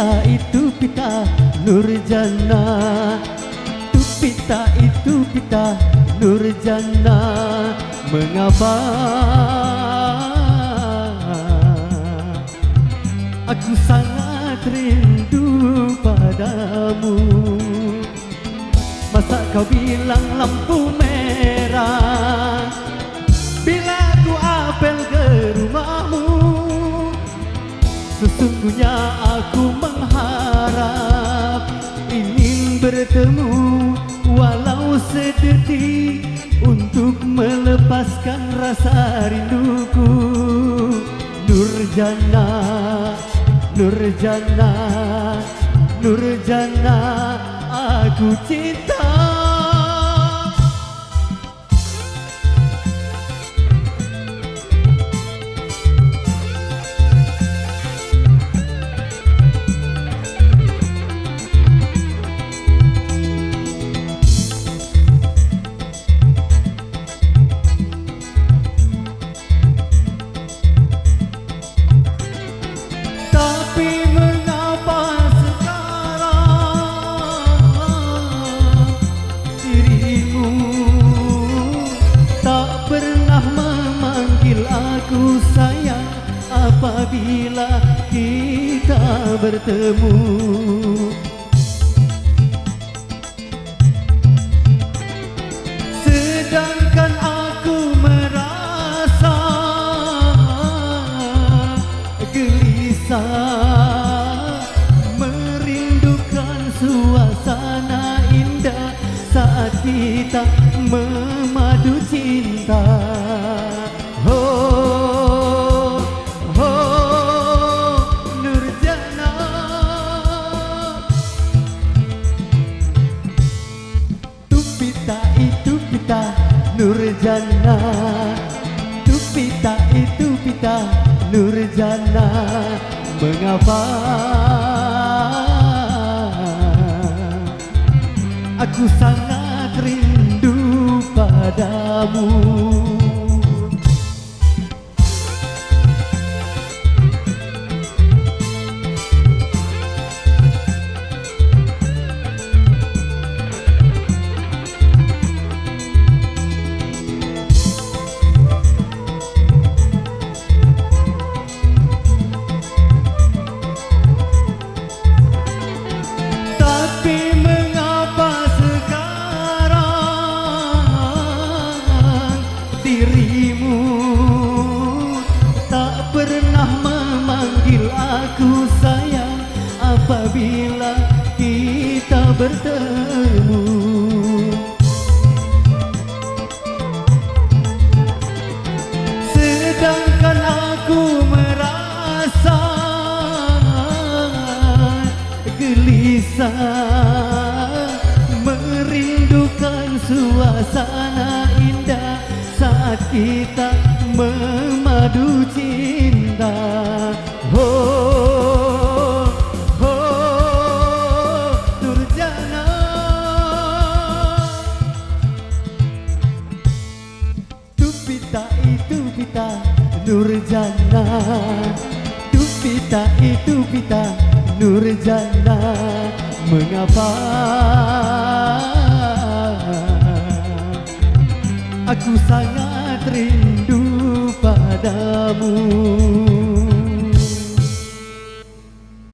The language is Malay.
pita itu pita Nurjana, pita itu pita Nurjana. Mengapa aku sangat rindu padamu? Masa kau bilang lampu merah bila ku apel ke rumahmu? Sesungguhnya aku mengharap ingin bertemu walau sedetik untuk melepaskan rasa rinduku. Nurjana, Nurjana, Nurjana, aku cinta. Aku sayang apabila kita bertemu. Sedangkan aku merasa gelisah, merindukan suasana indah saat kita memadu cinta. Oh, oh, Nurjana, tu pita itu pita Nurjana, tu pita itu pita Nurjana. Mengapa aku sangat rindu padamu? Aku sayang apabila kita bertemu. Sedangkan aku merasa gelisah, merindukan suasana indah saat kita memadu cinta. Oh, oh, Nurjana, tu pita itu pita Nurjana, tu pita itu pita Nurjana. Mengapa aku sangat rindu padamu?